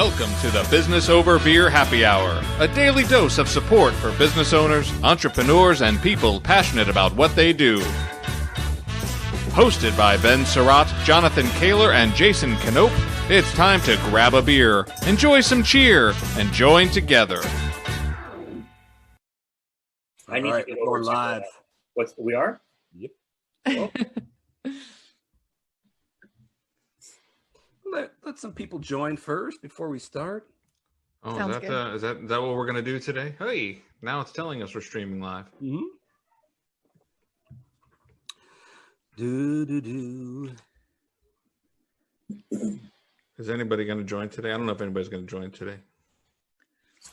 Welcome to the Business Over Beer Happy Hour, a daily dose of support for business owners, entrepreneurs, and people passionate about what they do. Hosted by Ben Surratt, Jonathan Kaler, and Jason Knope, it's time to grab a beer, enjoy some cheer, and join together. I need to get over live. We are? Yep. Well, Let some people join first before we start. Oh, Sounds is that what we're going to do today? Hey, now it's telling us we're streaming live. Mm-hmm. Do. Is anybody going to join today? I don't know if anybody's going to join today.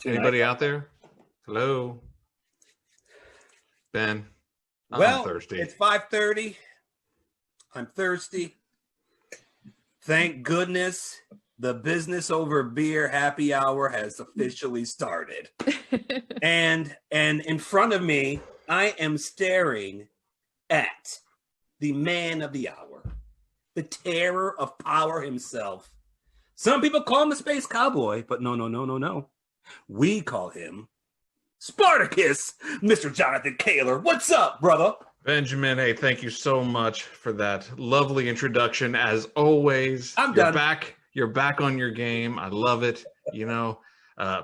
Anybody out there? Hello? Ben? I'm thirsty. It's 5:30. I'm thirsty. Thank goodness the Business Over Beer Happy Hour has officially started. and in front of me, I am staring at the man of the hour, the terror of power himself. Some people call him the Space Cowboy, but no. We call him Spartacus, Mr. Jonathan Kaler. What's up, brother? Benjamin, hey, thank you so much for that lovely introduction. As always, I'm you're done. back. You're back on your game. I love it. You know,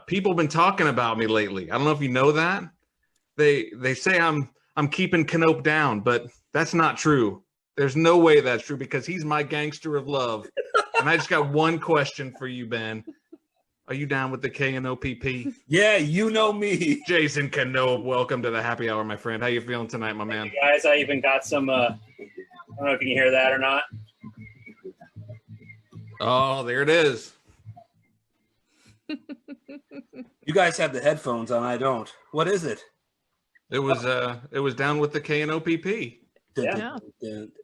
people have been talking about me lately. I don't know if you know that. They say I'm keeping Knope down, but that's not true. There's no way that's true because he's my gangster of love. And I just got one question for you, Ben. Are you down with the KNOPP? Yeah, you know me. Jason Knope, welcome to the happy hour, my friend. How you feeling tonight, my man? hey guys, I even got some, I don't know if you can hear that or not. Oh, there it is. You guys have the headphones on, I don't. What is it? It was down with the KNOPP. Yeah.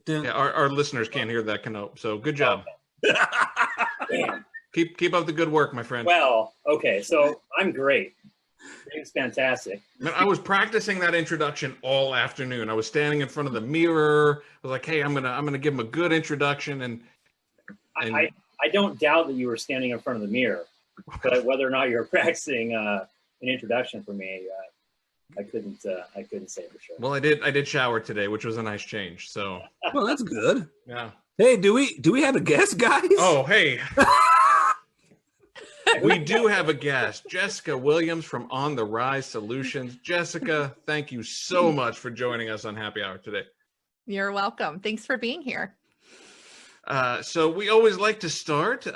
Yeah, our listeners can't hear that Knope, so good job. Damn. Keep up the good work, my friend. Well, okay, so I'm great. It's fantastic. Man, I was practicing that introduction all afternoon. I was standing in front of the mirror. I was like, hey, I'm gonna give him a good introduction, and I don't doubt that you were standing in front of the mirror, but whether or not you're practicing an introduction for me, I couldn't say for sure. well, I did shower today, which was a nice change. So Well, that's good. yeah. Hey, do we have a guest, guys? Oh, hey. We do have a guest, Jessica Williams from On the Rise Solutions. Jessica, thank you so much for joining us on Happy Hour today. You're welcome. Thanks for being here. So we always like to start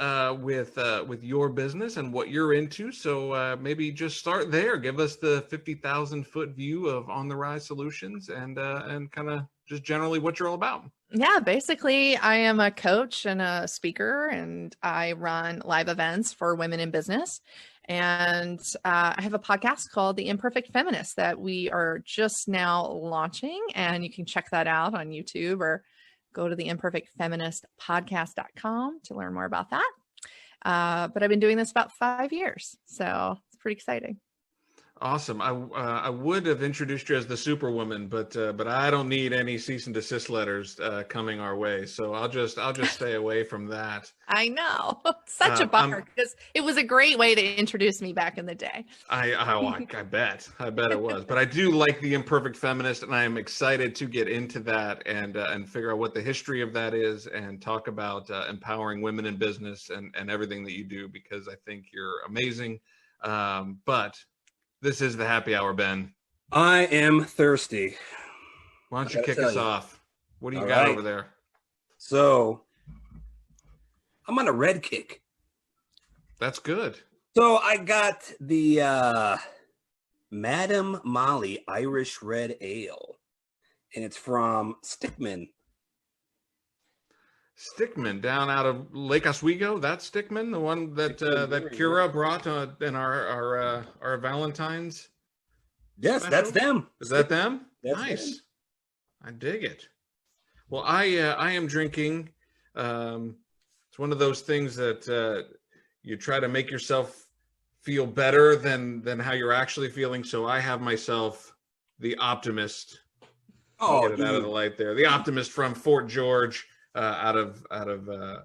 with your business and what you're into. So maybe just start there. Give us the 50,000-foot view of On the Rise Solutions and kind of just generally what you're all about. Yeah, basically, I am a coach and a speaker, and I run live events for women in business. And I have a podcast called The Imperfect Feminist that we are just now launching, and you can check that out on YouTube or go to the imperfectfeministpodcast.com to learn more about that. But I've been doing this about 5 years, so it's pretty exciting. Awesome. I would have introduced you as the Superwoman, but I don't need any cease and desist letters coming our way, so I'll just stay away from that. I know, such a bummer because it was a great way to introduce me back in the day. I bet it was. But I do like the Imperfect Feminist, and I am excited to get into that and figure out what the history of that is and talk about empowering women in business and everything that you do, because I think you're amazing. But this is the happy hour, Ben. I am thirsty. Why don't you kick us off? What do you All got right. over there? So, I'm on a red kick. That's good. So, I got the Madam Molly Irish Red Ale, and it's from Stickman. Stickman down out of Lake Oswego. That's Stickman, the one that that Kira brought in our Valentine's. Yes, special? that's them. Is that them? That's Nice. them. I dig it. Well, I am drinking. It's one of those things that you try to make yourself feel better than how you're actually feeling. So I have myself the Optimist. Get it out of the light there. The Optimist from Fort George. Out of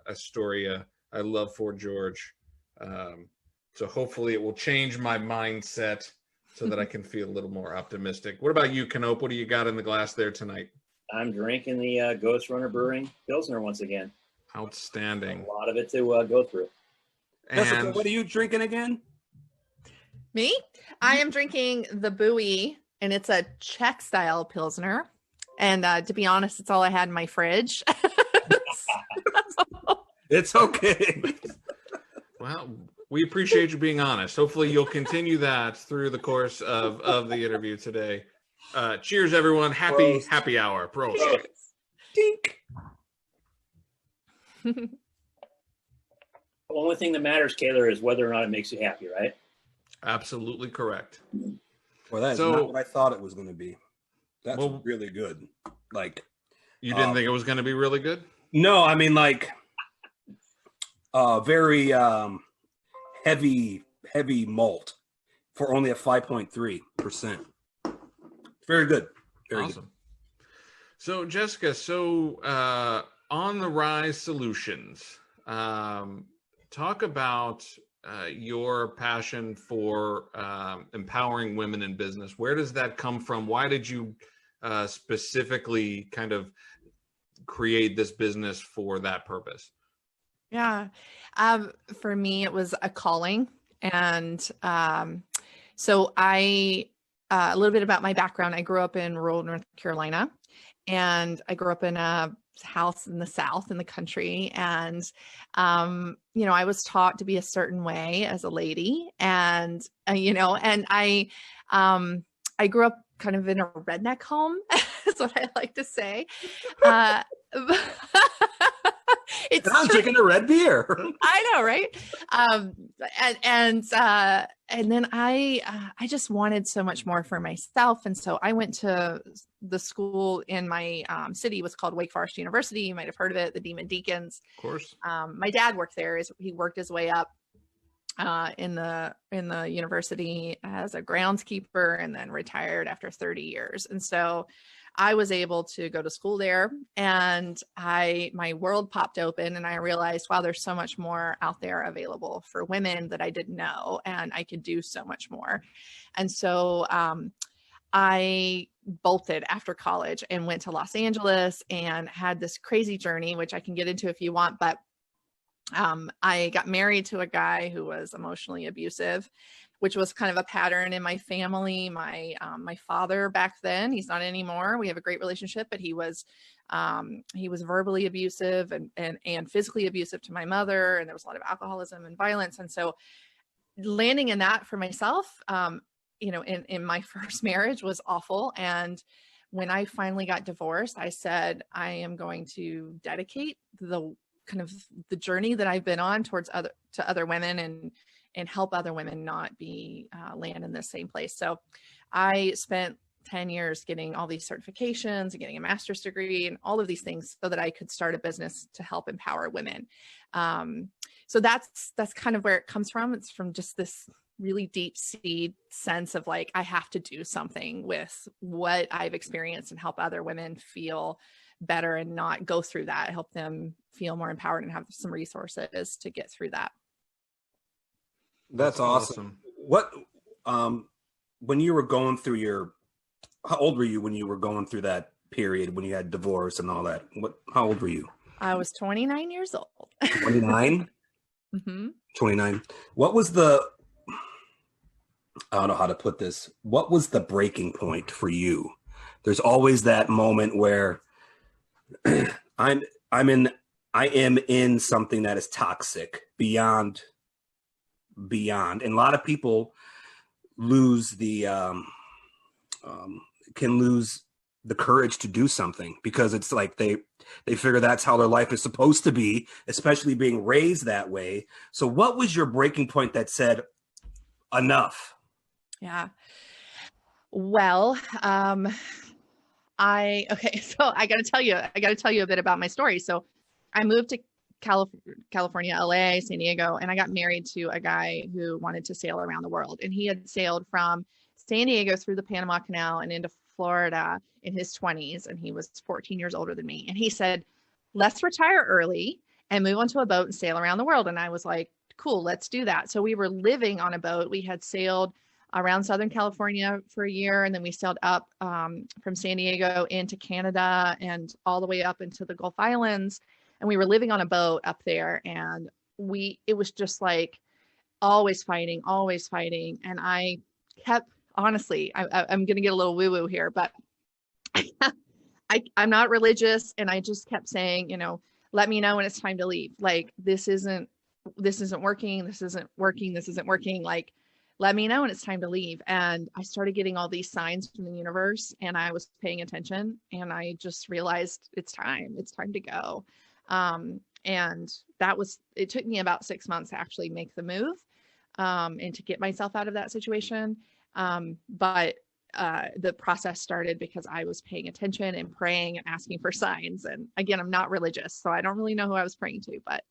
Astoria. I love Fort George. So hopefully it will change my mindset so that I can feel a little more optimistic. What about you, Canope? What do you got in the glass there tonight? I'm drinking the Ghost Runner Brewing Pilsner once again. Outstanding. A lot of it to go through. Jessica, what are you drinking again? Me? I am drinking the Bowie, and it's a Czech style Pilsner. And to be honest, it's all I had in my fridge. It's okay. Well, we appreciate you being honest. Hopefully you'll continue that through the course of the interview today. Cheers, everyone. Happy hour. Prost. Dink. The only thing that matters, Kaylor, is whether or not it makes you happy, right? Absolutely correct. Well, that's not what I thought it was going to be. That's really good. Like, you didn't think it was going to be really good? No, I mean, like, very heavy malt for only a 5.3%. Very good. Very awesome. Good. So, Jessica, On the Rise Solutions, talk about your passion for empowering women in business. Where does that come from? Why did you specifically kind of create this business for that purpose? Yeah. For me, it was a calling. And so a little bit about my background. I grew up in rural North Carolina, and I grew up in a house in the South in the country. And, I was taught to be a certain way as a lady, and, and I grew up kind of in a redneck home. Is what I like to say. It's I'm drinking a red beer. I know, right? And then I just wanted so much more for myself, and so I went to the school in my city. It was called Wake Forest University. You might have heard of it, the Demon Deacons. Of course. My dad worked there. He worked his way up in the university as a groundskeeper, and then retired after 30 years. And so I was able to go to school there, and my world popped open, and I realized, wow, there's so much more out there available for women that I didn't know, and I could do so much more. And so I bolted after college and went to Los Angeles and had this crazy journey, which I can get into if you want, but I got married to a guy who was emotionally abusive, which was kind of a pattern in my family. My father back then, he's not anymore. We have a great relationship, but he was verbally abusive and physically abusive to my mother. And there was a lot of alcoholism and violence. And so landing in that for myself, in my first marriage was awful. And when I finally got divorced, I said, I am going to dedicate the journey that I've been on to other women and help other women not be land in the same place. So I spent 10 years getting all these certifications and getting a master's degree and all of these things so that I could start a business to help empower women. So that's kind of where it comes from. It's from just this really deep seed sense of like, I have to do something with what I've experienced and help other women feel better and not go through that, help them feel more empowered and have some resources to get through that. That's awesome. What, when you were going through how old were you when you were going through that period when you had divorce and all that? How old were you? I was 29 years old. 29? Mm-hmm. 29. What was I don't know how to put this. What was the breaking point for you? There's always that moment where I am in something that is toxic beyond. And a lot of people lose can lose the courage to do something because it's like they figure that's how their life is supposed to be, especially being raised that way. So what was your breaking point that said enough? Yeah. Well, so I got to tell you a bit about my story. So I moved to California, LA, San Diego, and I got married to a guy who wanted to sail around the world. And he had sailed from San Diego through the Panama Canal and into Florida in his 20s. And he was 14 years older than me. And he said, let's retire early and move onto a boat and sail around the world. And I was like, cool, let's do that. So we were living on a boat. We had sailed around Southern California for a year, and then we sailed up from San Diego into Canada and all the way up into the Gulf Islands. And we were living on a boat up there, and it was just like always fighting. And I kept, honestly, I'm going to get a little woo-woo here, but I'm not religious, and I just kept saying, you know, let me know when it's time to leave. Like, this isn't working. Like, let me know when it's time to leave. And I started getting all these signs from the universe, and I was paying attention, and I just realized it's time to go. And it took me about 6 months to actually make the move, and to get myself out of that situation. But the process started because I was paying attention and praying and asking for signs. And again, I'm not religious, so I don't really know who I was praying to, but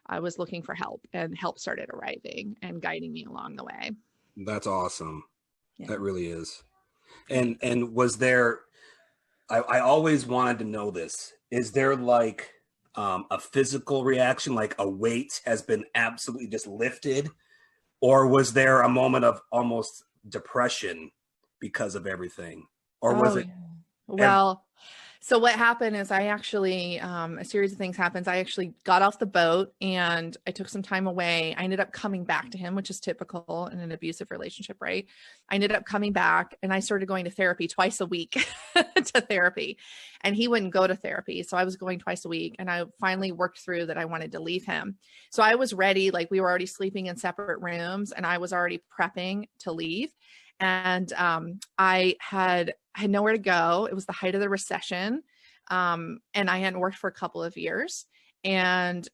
I was looking for help, and help started arriving and guiding me along the way. That's awesome. Yeah. That really is. And was there, I always wanted to know this, is there like a physical reaction, like a weight has been absolutely just lifted, or was there a moment of almost depression because of everything, or was it? Well, so what happened is I actually, a series of things happened. I actually got off the boat, and I took some time away. I ended up coming back to him, which is typical in an abusive relationship, right? I ended up coming back, and I started going to therapy twice a week to therapy, and he wouldn't go to therapy. So I was going twice a week, and I finally worked through that I wanted to leave him. So I was ready, like we were already sleeping in separate rooms, and I was already prepping to leave. And I had nowhere to go. It was the height of the recession. And I hadn't worked for a couple of years. And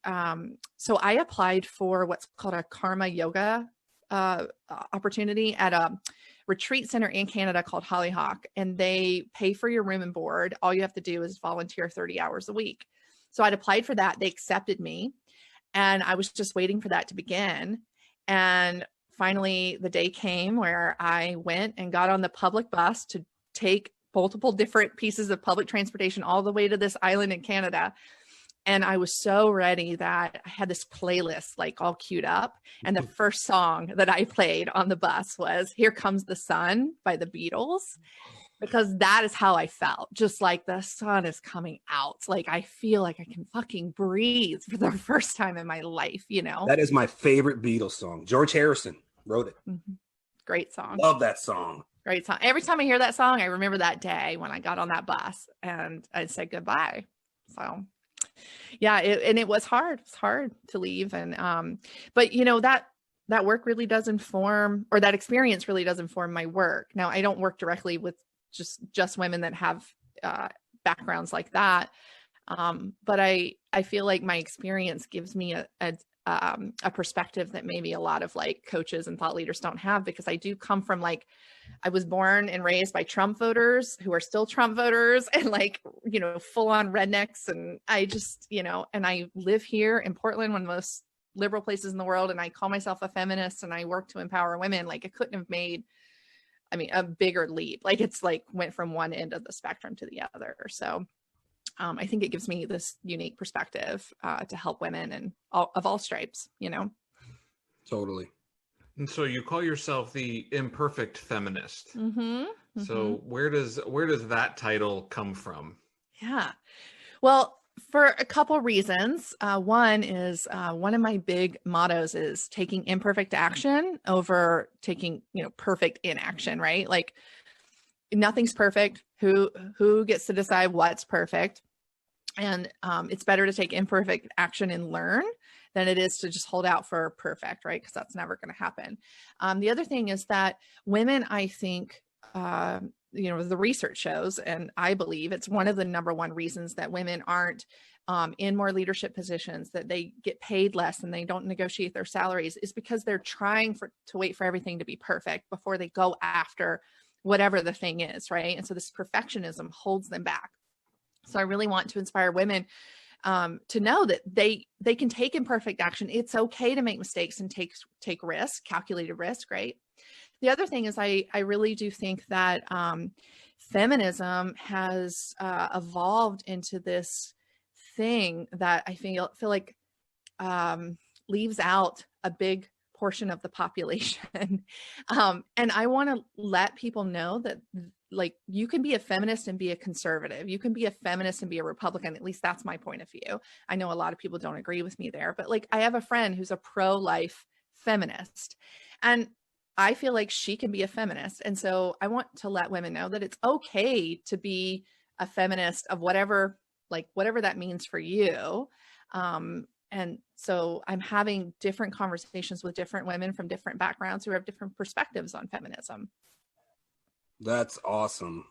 so I applied for what's called a karma yoga opportunity at a retreat center in Canada called Hollyhock. And they pay for your room and board. All you have to do is volunteer 30 hours a week. So I'd applied for that. They accepted me. And I was just waiting for that to begin. And finally, the day came where I went and got on the public bus to take multiple different pieces of public transportation all the way to this island in Canada. And I was so ready that I had this playlist like all queued up. And the first song that I played on the bus was Here Comes the Sun by the Beatles, because that is how I felt. Just like the sun is coming out. Like I feel like I can fucking breathe for the first time in my life, you know? That is my favorite Beatles song. George Harrison wrote it. Mm-hmm. Great song. Love that song. Great song. Every time I hear that song, I remember that day when I got on that bus and I said goodbye. So yeah, it was hard. It's hard to leave. And, but you know, that work really does inform, or that experience really does inform my work. Now I don't work directly with just women that have, backgrounds like that. But I feel like my experience gives me a perspective that maybe a lot of like coaches and thought leaders don't have, because I do come from like, I was born and raised by Trump voters who are still Trump voters, and like, you know, full on rednecks. And I just, you know, and I live here in Portland, one of the most liberal places in the world. And I call myself a feminist, and I work to empower women. Like I couldn't have made, I mean, a bigger leap. Like it's like went from one end of the spectrum to the other. So I think it gives me this unique perspective to help women and of all stripes, you know? Totally. And so you call yourself the imperfect feminist. Mm-hmm. Mm-hmm. So where does that title come from? Yeah. Well, for a couple reasons. One is one of my big mottos is taking imperfect action over taking, you know, perfect inaction, right? Like nothing's perfect. Who gets to decide what's perfect? And it's better to take imperfect action and learn than it is to just hold out for perfect, right? Because that's never going to happen. The other thing is that women, I think, you know, the research shows, and I believe it's one of the number one reasons that women aren't in more leadership positions, that they get paid less and they don't negotiate their salaries, is because they're trying to wait for everything to be perfect before they go after whatever the thing is, right? And so this perfectionism holds them back. So I really want to inspire women to know that they can take imperfect action. It's okay to make mistakes and take risk, calculated risk, right? The other thing is I really do think that feminism has evolved into this thing that I feel like leaves out a big portion of the population. And I want to let people know that, like, you can be a feminist and be a conservative. You can be a feminist and be a Republican. At least that's my point of view. I know a lot of people don't agree with me there, but like, I have a friend who's a pro-life feminist, and I feel like she can be a feminist. And so I want to let women know that it's okay to be a feminist of whatever that means for you. And so I'm having different conversations with different women from different backgrounds who have different perspectives on feminism. That's awesome.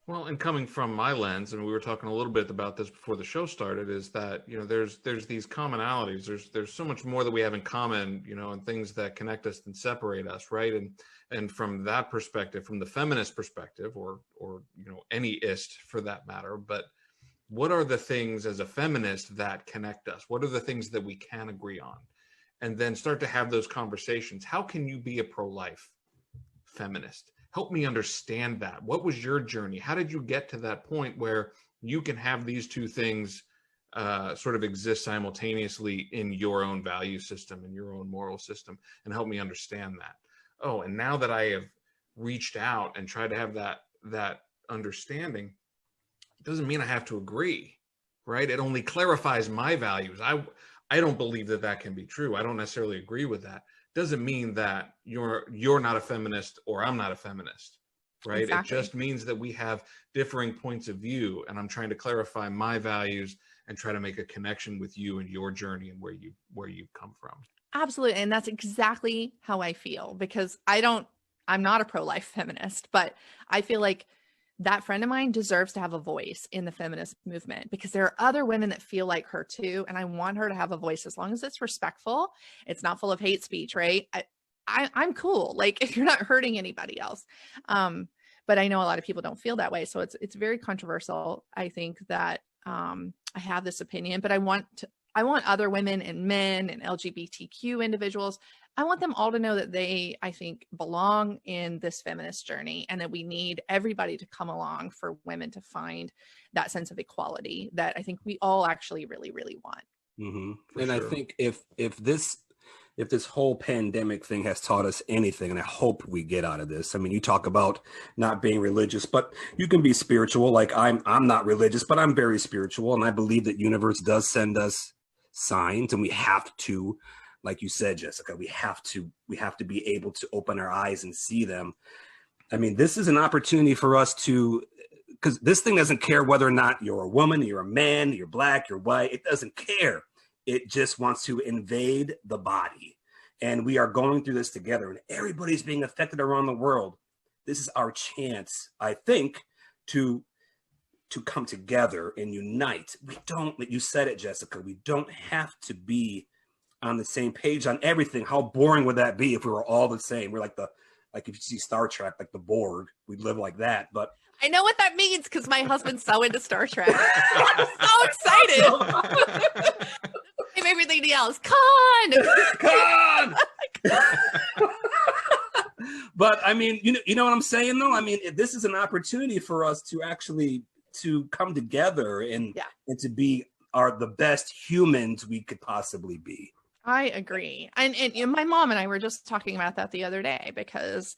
Well, and coming from my lens, and we were talking a little bit about this before the show started, is that, you know, there's these commonalities. There's so much more that we have in common, you know, and things that connect us and separate us, right? And from that perspective, from the feminist perspective, or you know, any ist for that matter, but what are the things as a feminist that connect us? What are the things that we can agree on? And then start to have those conversations. How can you be a pro-life feminist? Help me understand that. What was your journey? How did you get to that point where you can have these two things sort of exist simultaneously in your own value system, in your own moral system, and help me understand that? Oh, and now that I have reached out and tried to have that understanding, it doesn't mean I have to agree, right? It only clarifies my values. I don't believe that can be true. I don't necessarily agree with that. Doesn't mean that you're not a feminist or I'm not a feminist, right? Exactly. It just means that we have differing points of view, and I'm trying to clarify my values and try to make a connection with you and your journey and where you've come from. Absolutely. And that's exactly how I feel, because I'm not a pro-life feminist, but I feel like that friend of mine deserves to have a voice in the feminist movement, because there are other women that feel like her too. And I want her to have a voice, as long as it's respectful. It's not full of hate speech, right? I'm cool. Like, if you're not hurting anybody else. But I know a lot of people don't feel that way. So it's very controversial. I think that I have this opinion, but I want other women and men and LGBTQ individuals, I want them all to know that they, I think, belong in this feminist journey, and that we need everybody to come along for women to find that sense of equality that I think we all actually really, really want. Mm-hmm. And sure. I think if this whole pandemic thing has taught us anything, and I hope we get out of this. I mean, you talk about not being religious, but you can be spiritual. Like I'm not religious, but I'm very spiritual, and I believe that universe does send us signs, and we have to, like you said, Jessica, we have to be able to open our eyes and see them. I mean, this is an opportunity for us to, because this thing doesn't care whether or not you're a woman, you're a man, you're black, you're white. It doesn't care. It just wants to invade the body. And we are going through this together, and everybody's being affected around the world. This is our chance, I think, to come together and unite. You said it, Jessica, we don't have to be on the same page on everything. How boring would that be if we were all the same? We're like if you see Star Trek, like the Borg, we'd live like that. But I know what that means, because my husband's so into Star Trek. I'm so excited. My favorite thing to yell is Khan! But I mean, you know what I'm saying though? I mean, this is an opportunity for us to actually to come together and to be the best humans we could possibly be. I agree. And my mom and I were just talking about that the other day, because,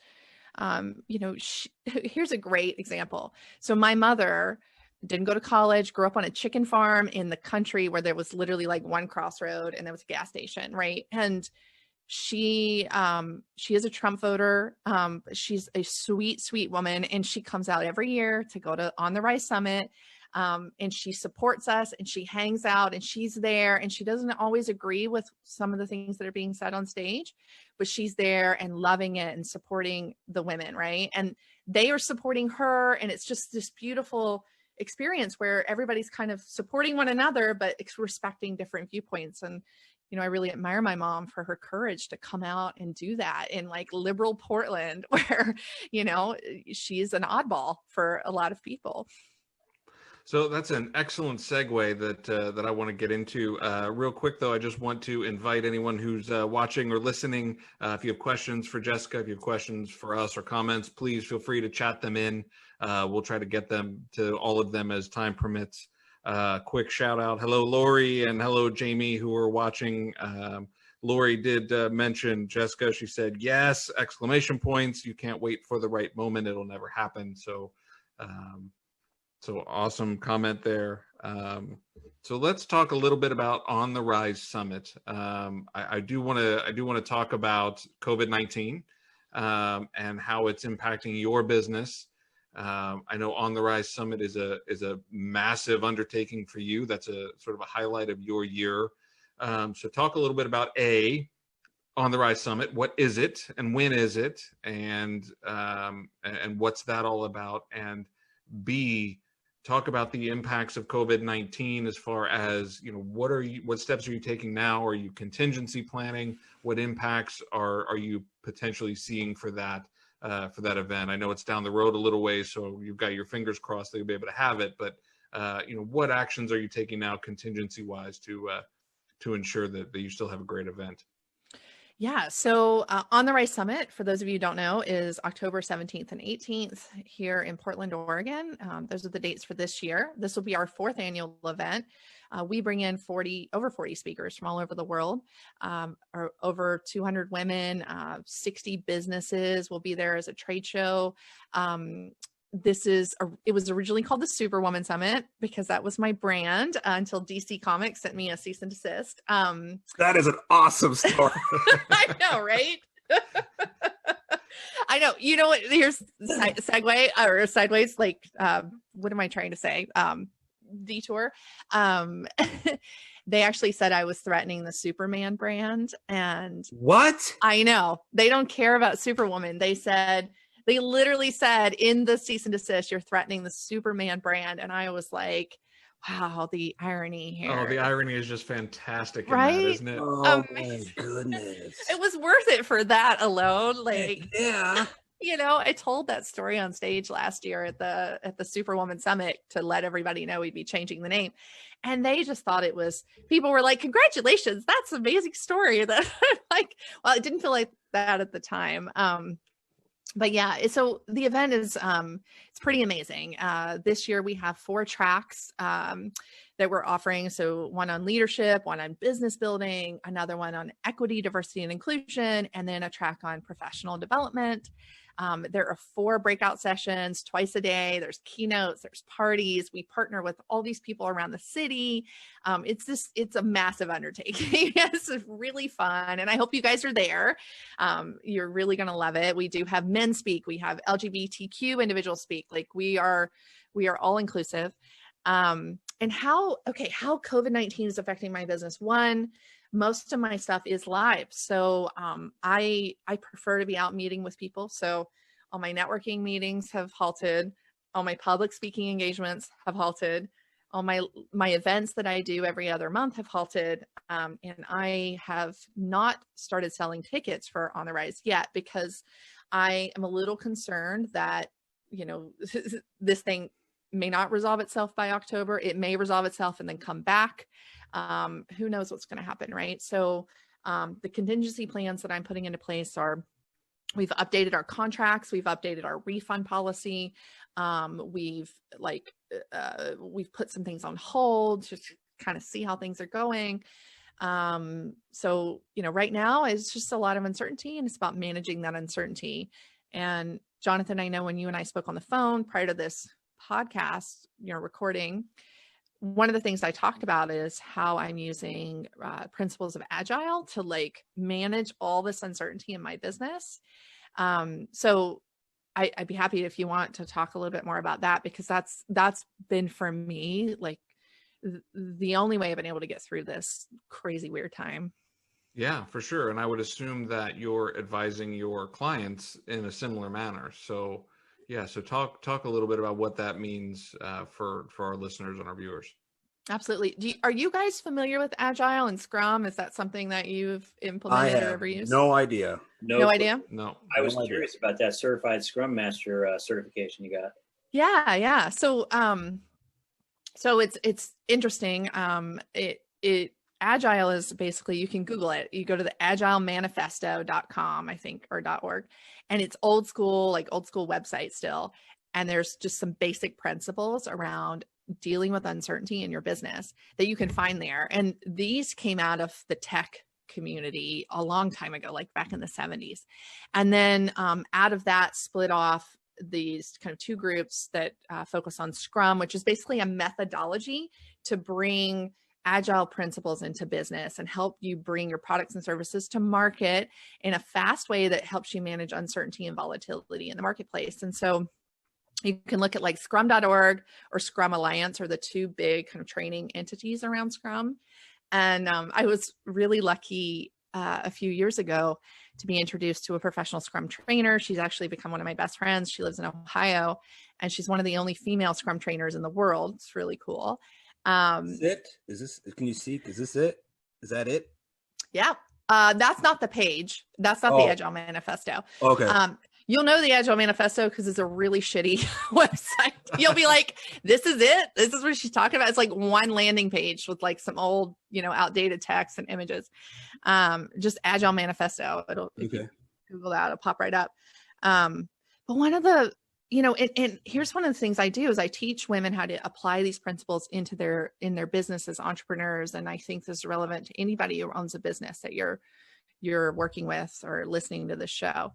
here's a great example. So my mother didn't go to college, grew up on a chicken farm in the country where there was literally like one crossroad and there was a gas station, right? And she is a Trump voter. She's a sweet, sweet woman. And she comes out every year to go to On the Rise Summit. And she supports us, and she hangs out, and she's there, and she doesn't always agree with some of the things that are being said on stage, but she's there and loving it and supporting the women, right? And they are supporting her, and it's just this beautiful experience where everybody's kind of supporting one another, but respecting different viewpoints. And, I really admire my mom for her courage to come out and do that in like liberal Portland, where, she's an oddball for a lot of people. So that's an excellent segue that I want to get into. Real quick, though, I just want to invite anyone who's watching or listening, if you have questions for Jessica, if you have questions for us or comments, please feel free to chat them in. We'll try to get them to all of them as time permits. Quick shout out. Hello, Lori, and hello, Jamie, who are watching. Lori did mention Jessica. She said, yes, exclamation points. You can't wait for the right moment. It'll never happen. So, so awesome comment there. So let's talk a little bit about On the Rise Summit. I do want to talk about COVID-19 and how it's impacting your business. I know On the Rise Summit is a massive undertaking for you. That's a sort of a highlight of your year. So talk a little bit about On the Rise Summit. What is it, and when is it, and what's that all about? And B, talk about the impacts of COVID-19 as far as, what steps are you taking now? Are you contingency planning? What impacts are you potentially seeing for that event? I know it's down the road a little ways, so you've got your fingers crossed that you'll be able to have it, but what actions are you taking now contingency wise to ensure that you still have a great event? Yeah, so On the Rise Summit, for those of you who don't know, is October 17th and 18th here in Portland, Oregon. Those are the dates for this year. This will be our 4th annual event. We bring in over 40 speakers from all over the world, or over 200 women, 60 businesses will be there as a trade show. It was originally called the Superwoman Summit because that was my brand until DC Comics sent me a cease and desist. That is an awesome story. I know, right? I know. You know what? Here's segue or sideways. Like, what am I trying to say? Detour. They actually said I was threatening the Superman brand, and what? I know they don't care about Superwoman. They literally said in the cease and desist, you're threatening the Superman brand. And I was like, wow, the irony here. Oh, the irony is just fantastic, right? In that, isn't it? Oh my goodness. It was worth it for that alone. Like, yeah. I told that story on stage last year at the Superwoman Summit to let everybody know we'd be changing the name. And they just thought people were like, congratulations, that's an amazing story. That like, well, it didn't feel like that at the time. But yeah, so the event is, it's pretty amazing. This year we have 4 tracks that we're offering. So one on leadership, one on business building, another one on equity, diversity, and inclusion, and then a track on professional development. There are 4 breakout sessions twice a day. There's keynotes, there's parties. We partner with all these people around the city. It's a massive undertaking. It's really fun. And I hope you guys are there. You're really going to love it. We do have men speak. We have LGBTQ individuals speak. Like we are all inclusive. And how COVID-19 is affecting my business. One, most of my stuff is live. So I prefer to be out meeting with people. So all my networking meetings have halted. All my public speaking engagements have halted. All my events that I do every other month have halted. And I have not started selling tickets for On the Rise yet because I am a little concerned that, this thing may not resolve itself by October. It may resolve itself and then come back. Who knows what's going to happen, right? So the contingency plans that I'm putting into place are, we've updated our contracts, we've updated our refund policy, we've put some things on hold to kind of see how things are going. So right now it's just a lot of uncertainty, and it's about managing that uncertainty. And Jonathan, I know when you and I spoke on the phone prior to this podcast, recording, one of the things I talked about is how I'm using principles of Agile to manage all this uncertainty in my business. So I'd be happy if you want to talk a little bit more about that, because that's been for me, the only way I've been able to get through this crazy weird time. Yeah, for sure. And I would assume that you're advising your clients in a similar manner. So yeah, so talk a little bit about what that means for our listeners and our viewers. Absolutely. Are you guys familiar with Agile and Scrum? Is that something that you've implemented or ever used? No idea. No idea? No. I was curious about that certified Scrum Master certification you got. Yeah. So it's interesting. Agile is basically, you can Google it. You go to the agilemanifesto.com, I think, or .org, and it's old school website still. And there's just some basic principles around dealing with uncertainty in your business that you can find there. And these came out of the tech community a long time ago, like back in the 70s. And then out of that split off these kind of two groups that focus on Scrum, which is basically a methodology to bring Agile principles into business and help you bring your products and services to market in a fast way that helps you manage uncertainty and volatility in the marketplace. And so you can look at like scrum.org or Scrum Alliance are the two big kind of training entities around Scrum. And I was really lucky a few years ago to be introduced to a professional Scrum trainer. She's actually become one of my best friends. She lives in Ohio, and she's one of the only female Scrum trainers in the world. It's really cool. Is it? Is this, can you see? Is this it? Is that it? Yeah. That's not the page. That's not the Agile Manifesto. Okay. You'll know the Agile Manifesto because it's a really shitty website. You'll be like, this is it. This is what she's talking about. It's like one landing page with like some old, outdated text and images. Just Agile Manifesto. It'll, if you Google that, it'll pop right up. But one of the, and here's one of the things I do is I teach women how to apply these principles in their business as entrepreneurs. And I think this is relevant to anybody who owns a business that you're working with or listening to the show.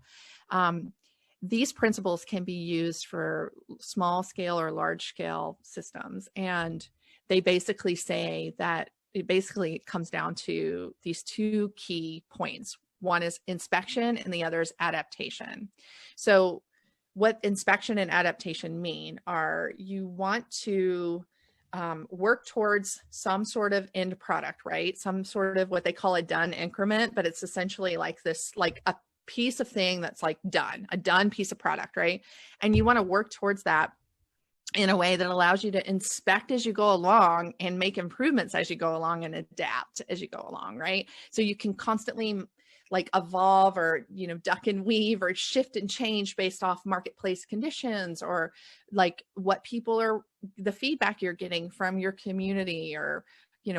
These principles can be used for small scale or large scale systems. And they basically say that it comes down to these two key points. One is inspection and the other is adaptation. So what inspection and adaptation mean are you want to work towards some sort of end product, right? Some sort of what they call a done increment, but it's essentially like this, like a piece of thing that's like a done piece of product, right? And you want to work towards that in a way that allows you to inspect as you go along and make improvements as you go along and adapt as you go along, right? So you can constantly like evolve or, duck and weave or shift and change based off marketplace conditions or like what people are, the feedback you're getting from your community or,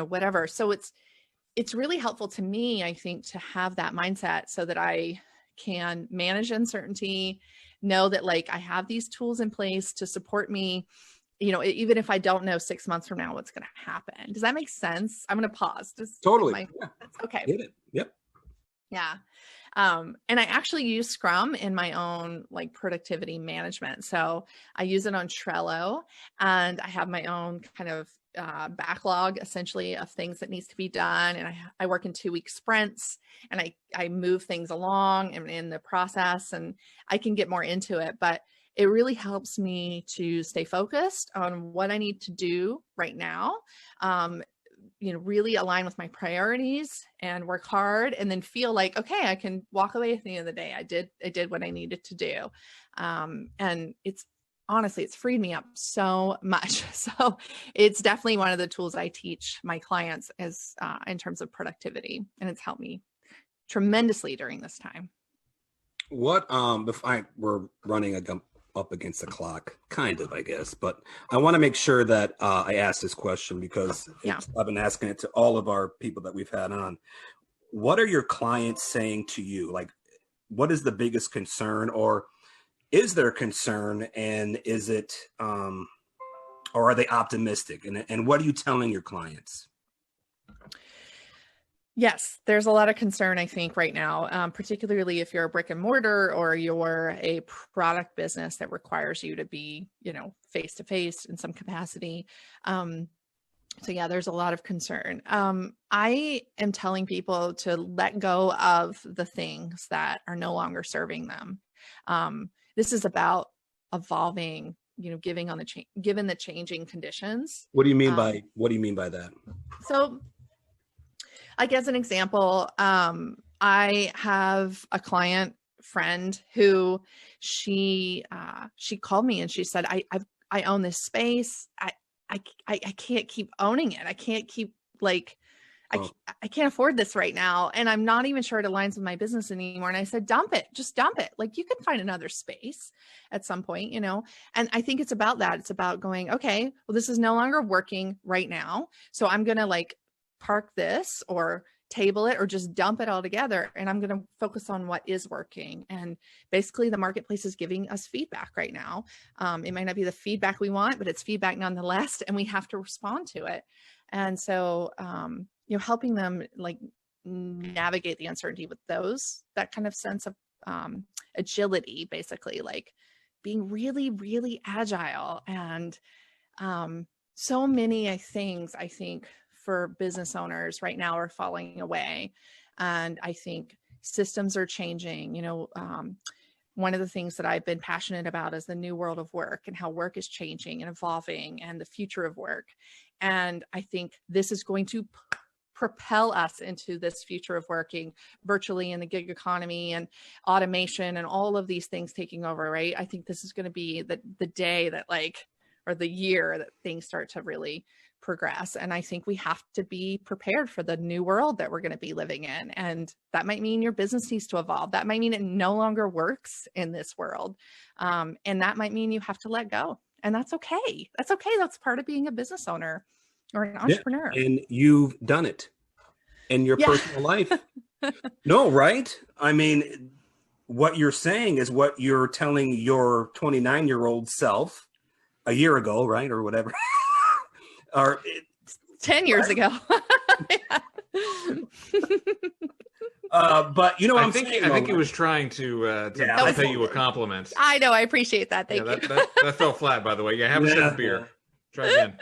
whatever. So it's really helpful to me, I think, to have that mindset so that I can manage uncertainty, know that like I have these tools in place to support me, even if I don't know 6 months from now what's going to happen. Does that make sense? I'm going to pause. Totally. Okay. Get it. Yep. Yeah. And I actually use Scrum in my own like productivity management. So I use it on Trello and I have my own kind of backlog essentially of things that needs to be done. And I work in 2-week sprints and I move things along and in the process and I can get more into it, but it really helps me to stay focused on what I need to do right now. Really align with my priorities and work hard and then feel like, okay, I can walk away at the end of the day. I did what I needed to do. And it's freed me up so much. So it's definitely one of the tools I teach my clients as in terms of productivity. And it's helped me tremendously during this time. What, we're running up against the clock, kind of, I guess, but I want to make sure that I ask this question because I've been asking it to all of our people that we've had on. What are your clients saying to you? Like, what is the biggest concern, or is there concern, and is it, or are they optimistic? And what are you telling your clients? Yes, there's a lot of concern, I think, right now, particularly if you're a brick and mortar or you're a product business that requires you to be, face to face in some capacity. So yeah, there's a lot of concern. I am telling people to let go of the things that are no longer serving them. This is about evolving, given the changing conditions. What do you mean by that? So like as an example, I have a client friend who she called me and she said, I own this space. I can't keep owning it. I can't keep I can't afford this right now. And I'm not even sure it aligns with my business anymore. And I said, dump it, just dump it. Like you can find another space at some point, and I think it's about that. It's about going, okay, well, this is no longer working right now. So I'm going to park this or table it or just dump it all together. And I'm going to focus on what is working. And basically the marketplace is giving us feedback right now. It might not be the feedback we want, but it's feedback nonetheless. And we have to respond to it. And so, helping them navigate the uncertainty with that kind of sense of agility, basically, like being really, really agile. And so many things, I think, for business owners right now are falling away. And I think systems are changing. One of the things that I've been passionate about is the new world of work and how work is changing and evolving and the future of work. And I think this is going to propel us into this future of working virtually in the gig economy and automation and all of these things taking over, right? I think this is going to be the day that or the year that things start to really progress. And I think we have to be prepared for the new world that we're going to be living in. And that might mean your business needs to evolve. That might mean it no longer works in this world. And that might mean you have to let go. And that's okay. That's okay. That's part of being a business owner or an entrepreneur. Yeah, and you've done it in your personal life. No, right? I mean, what you're saying is what you're telling your 29-year-old self a year ago, right? Or whatever. Or 10 years ago. But you know what I think he was trying to pay you a compliment. I know. I appreciate that. Thank you. That fell flat, by the way. Yeah, have a sip of beer. Try again.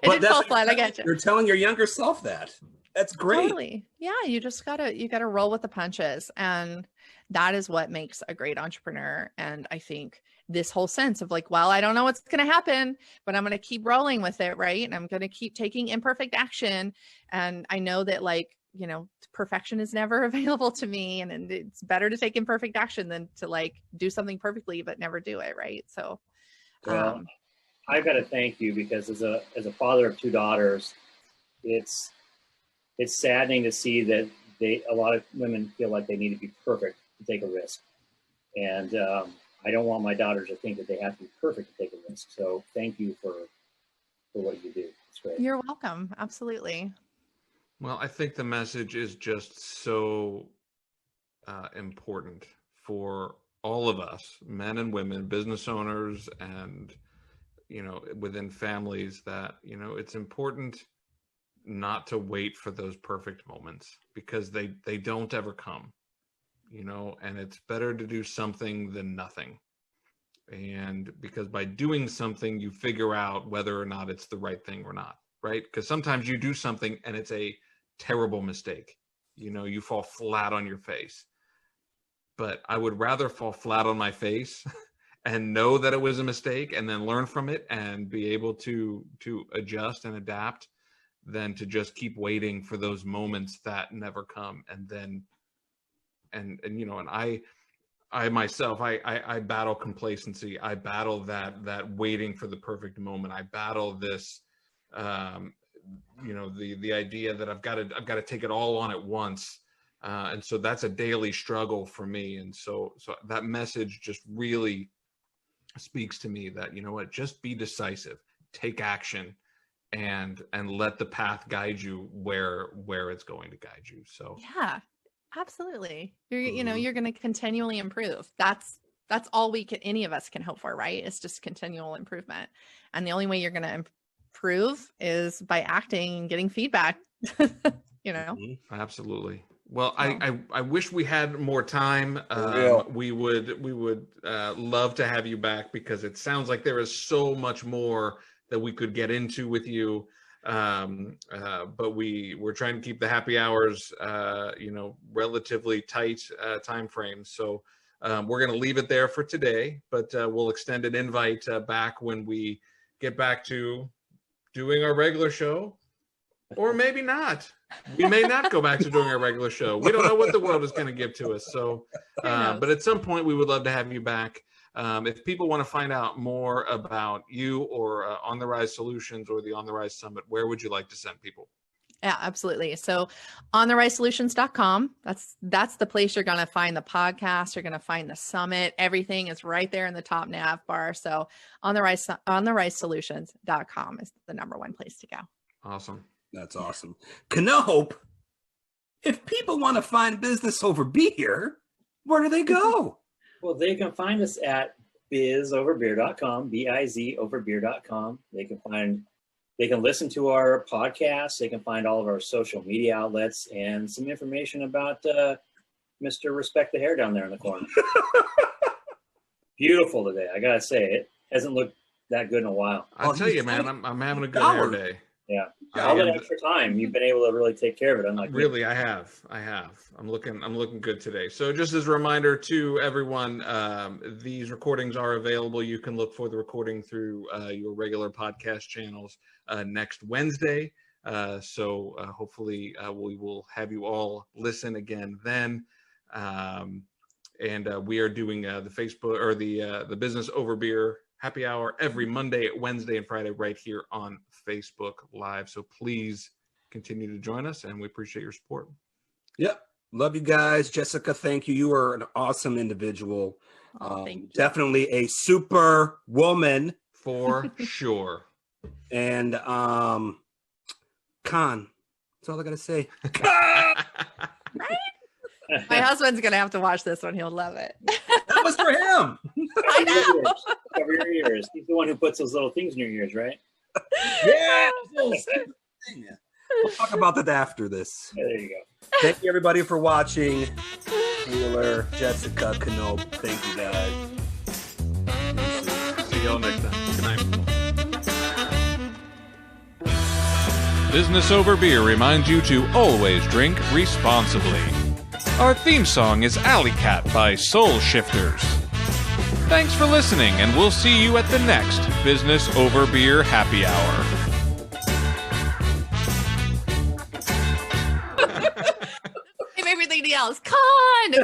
It did fall flat. I get you. You're telling your younger self that. That's great. Totally. Yeah, you just gotta roll with the punches, and that is what makes a great entrepreneur. And I think this whole sense of well, I don't know what's going to happen, but I'm going to keep rolling with it, right? And I'm going to keep taking imperfect action. And I know that perfection is never available to me, and it's better to take imperfect action than to do something perfectly but never do it, right? So, I've got to thank you, because as a father of two daughters, it's saddening to see that a lot of women feel like they need to be perfect to take a risk, and I don't want my daughters to think that they have to be perfect to take a risk. So thank you for what you do. It's great. You're welcome. Absolutely. Well, I think the message is just so important for all of us, men and women, business owners, and within families, that it's important not to wait for those perfect moments, because they don't ever come. And it's better to do something than nothing. And because by doing something, you figure out whether or not it's the right thing or not, right? Because sometimes you do something and it's a terrible mistake. You fall flat on your face. But I would rather fall flat on my face and know that it was a mistake and then learn from it and be able to adjust and adapt, than to just keep waiting for those moments that never come. And I myself, I battle complacency. I battle that waiting for the perfect moment. I battle this, the idea that I've got to take it all on at once. And so that's a daily struggle for me. And so that message just really speaks to me that, just be decisive, take action, and let the path guide you where it's going to guide you. So yeah. Absolutely. You're going to continually improve. That's all any of us can hope for, right? It's just continual improvement. And the only way you're going to improve is by acting and getting feedback, Absolutely. Well, I wish we had more time. We would love to have you back, because it sounds like there is so much more that we could get into with you. But we're trying to keep the happy hours, relatively tight time frames. So we're going to leave it there for today, but we'll extend an invite back when we get back to doing our regular show, or maybe not. We may not go back to doing our regular show. We don't know what the world is going to give to us. So, but at some point we would love to have you back. If people want to find out more about you or On the Rise Solutions or the On the Rise Summit, where would you like to send people? Yeah, absolutely. So ontherisesolutions.com, that's the place you're going to find the podcast. You're going to find the summit. Everything is right there in the top nav bar. So ontherisesolutions.com is the number one place to go. Awesome. That's awesome. Canope, if people want to find business over beer, where do they go? Well, they can find us at bizoverbeer.com, BIZ overbeer.com. They can find they can listen to our podcast. They can find all of our social media outlets and some information about Mr. Respect the Hair down there in the corner. Beautiful today, I gotta say. It hasn't looked that good in a while. I'll tell you, man, I'm having a good hair day. Yeah, all that extra time you've been able to really take care of it. Unlike really, me. I have. I'm looking good today. So just as a reminder to everyone, these recordings are available. You can look for the recording through your regular podcast channels next Wednesday. So hopefully we will have you all listen again then. And we are doing the Facebook or the Business Over Beer Happy Hour every Monday, Wednesday, and Friday right here on Facebook Live. So please continue to join us, and we appreciate your support. Yep. Love you guys. Jessica, thank you. You are an awesome individual. Thank you. Definitely a super woman. For sure. And Khan, that's all I got to say. My husband's going to have to watch this one. He'll love it. That was for him. I know. Cover your ears. He's the one who puts those little things in your ears, right? Yeah. We'll talk about that after this. Yeah, there you go. Thank you, everybody, for watching. Taylor, Jessica, Knope. Thank you, guys. See y'all next time. Good night. Business Over Beer reminds you to always drink responsibly. Our theme song is Alley Cat by Soul Shifters. Thanks for listening, and we'll see you at the next Business Over Beer Happy Hour. Everything else. Con!